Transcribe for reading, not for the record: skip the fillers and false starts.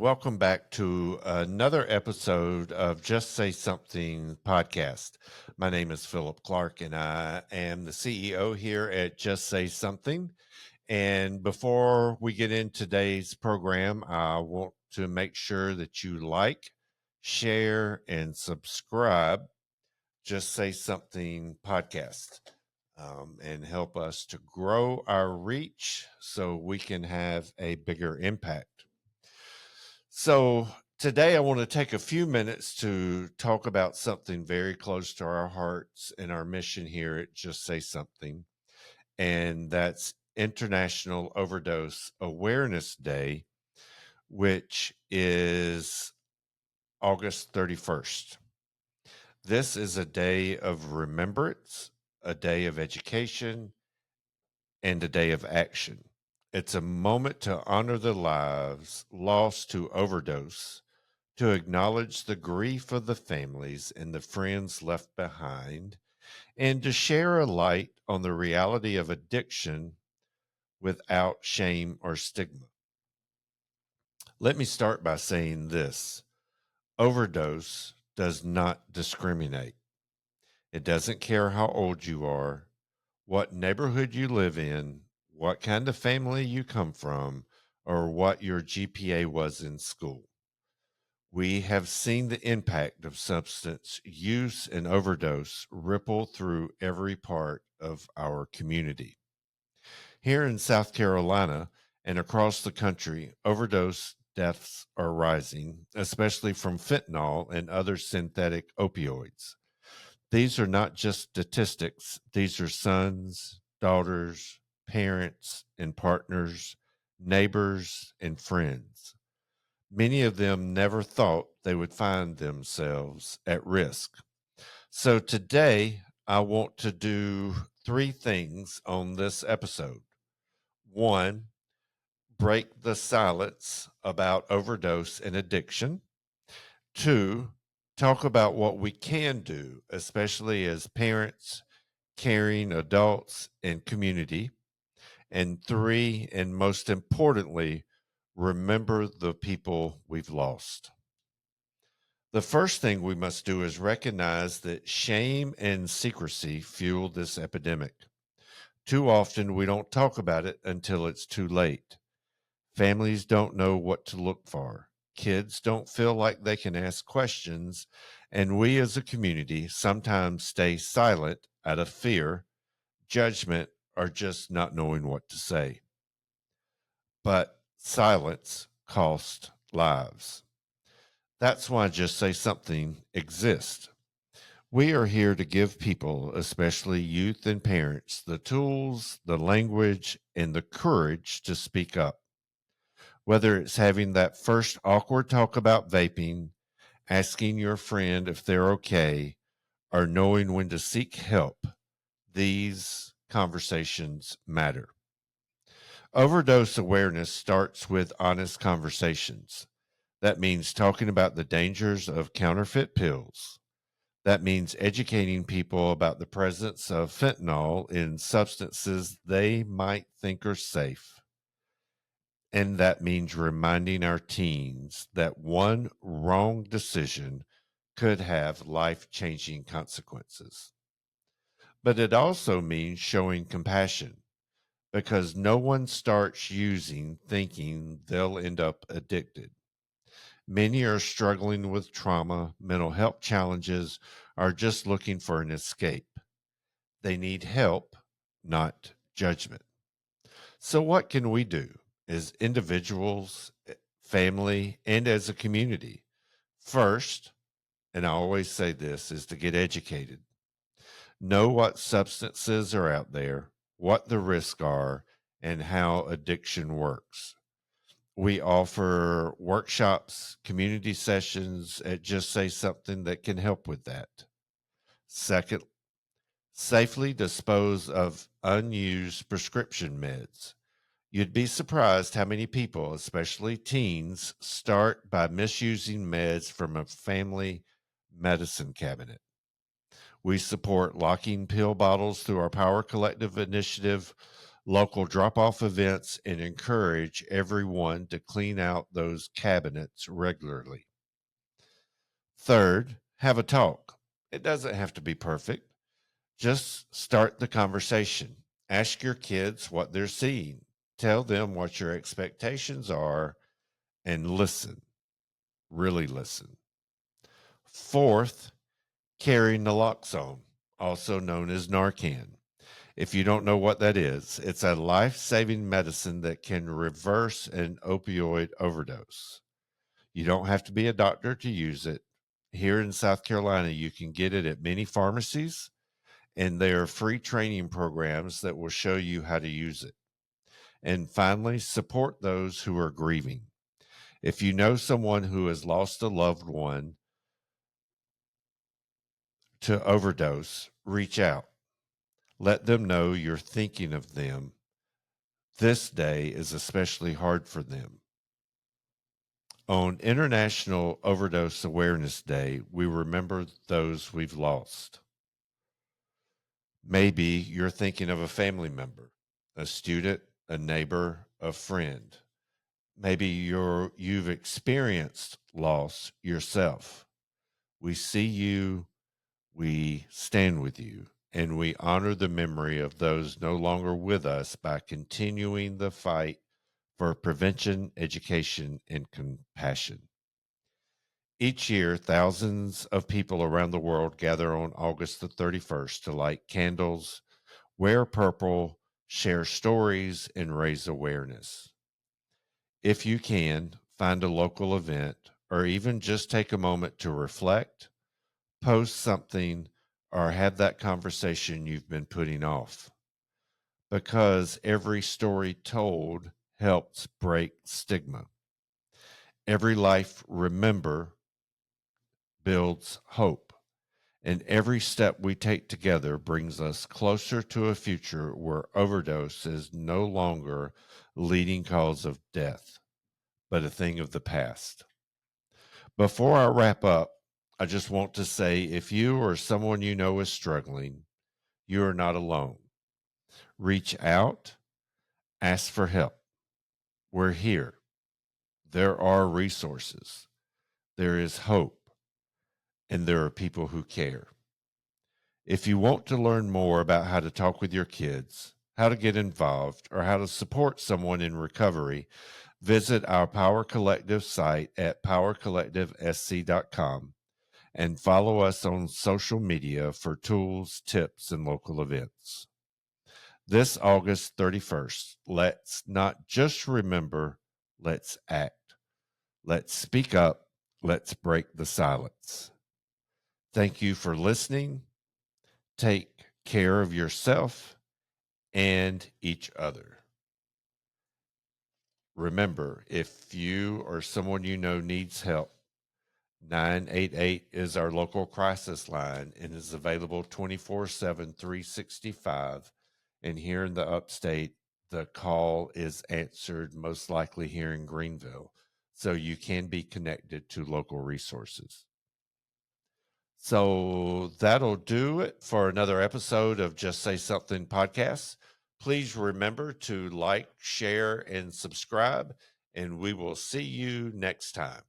welcome back to another episode of Just Say Something podcast. My name is Philip Clark, and I am the CEO here at Just Say Something. And before we get into today's program, I want to make sure that you like, share, and subscribe Just Say Something podcast, and help us to grow our reach so we can have a bigger impact. So, today I want to take a few minutes to talk about something very close to our hearts and our mission here at Just Say Something, and that's International Overdose Awareness Day, which is August 31st. This is a day of remembrance, a day of education, and a day of action. It's a moment to honor the lives lost to overdose, to acknowledge the grief of the families and the friends left behind, and to share a light on the reality of addiction without shame or stigma. Let me start by saying this: overdose does not discriminate. It doesn't care how old you are, what neighborhood you live in, what kind of family you come from, or what your GPA was in school. We have seen the impact of substance use and overdose ripple through every part of our community. Here in South Carolina and across the country, overdose deaths are rising, especially from fentanyl and other synthetic opioids. These are not just statistics, these are sons, daughters, parents, and partners, neighbors, and friends. Many of them never thought they would find themselves at risk. So today, I want to do three things on this episode. One, break the silence about overdose and addiction. Two, talk about what we can do, especially as parents, caring adults, and community. And three, and most importantly, remember the people we've lost. The first thing we must do is recognize that shame and secrecy fuel this epidemic. Too often, we don't talk about it until it's too late. Families don't know what to look for. Kids don't feel like they can ask questions. And we as a community sometimes stay silent out of fear, judgment, or just not knowing what to say. But silence costs lives. That's why Just Say Something exists. We are here to give people, especially youth and parents, the tools, the language, and the courage to speak up. Whether it's having that first awkward talk about vaping, asking your friend if they're okay, or knowing when to seek help, these conversations matter. Overdose awareness starts with honest conversations. That means talking about the dangers of counterfeit pills. That means educating people about the presence of fentanyl in substances they might think are safe. And that means reminding our teens that one wrong decision could have life changing consequences. But it also means showing compassion because no one starts using thinking they'll end up addicted. Many are struggling with trauma, mental health challenges, or just looking for an escape. They need help, not judgment. So, what can we do as individuals, family, and as a community? First, and I always say this, is to get educated. Know what substances are out there, what the risks are, and how addiction works. We offer workshops, community sessions at Just Say Something that can help with that. Second, safely dispose of unused prescription meds. You'd be surprised how many people, especially teens, start by misusing meds from a family medicine cabinet. We support locking pill bottles through our Power Collective initiative, local drop off events, and encourage everyone to clean out those cabinets regularly. Third, have a talk. It doesn't have to be perfect. Just start the conversation. Ask your kids what they're seeing. Tell them what your expectations are and listen. Really listen. Fourth, carry naloxone, also known as Narcan. If you don't know what that is, it's a life saving medicine that can reverse an opioid overdose. You don't have to be a doctor to use it. Here in South Carolina, you can get it at many pharmacies, and there are free training programs that will show you how to use it. And finally, support those who are grieving. If you know someone who has lost a loved one to overdose, reach out. Let them know you're thinking of them. This day is especially hard for them. On International Overdose Awareness Day, we remember those we've lost. Maybe you're thinking of a family member, a student, a neighbor, a friend. Maybe you've experienced loss yourself. We see you, we stand with you, and we honor the memory of those no longer with us by continuing the fight for prevention, education, and compassion. Each year, thousands of people around the world gather on August the 31st to light candles, wear purple, share stories, and raise awareness. If you can, find a local event or even just take a moment to reflect, post something, or have that conversation you've been putting off. Because every story told helps break stigma. Every life remember builds hope. And every step we take together brings us closer to a future where overdose is no longer leading cause of death, but a thing of the past. Before I wrap up, I just want to say if you or someone you know is struggling, you are not alone. Reach out, ask for help. We're here. There are resources, there is hope, and there are people who care. If you want to learn more about how to talk with your kids, how to get involved, or how to support someone in recovery, visit our Power Collective site at powercollectivesc.com and follow us on social media for tools, tips, and local events. This August 31st, let's not just remember, let's act. Let's speak up. Let's break the silence. Thank you for listening. Take care of yourself and each other. Remember, if you or someone you know needs help, 988 is our local crisis line and is available 24/7, 365. And here in the upstate, the call is answered most likely here in Greenville. So you can be connected to local resources. So that'll do it for another episode of Just Say Something podcast. Please remember to like, share, and subscribe, and we will see you next time.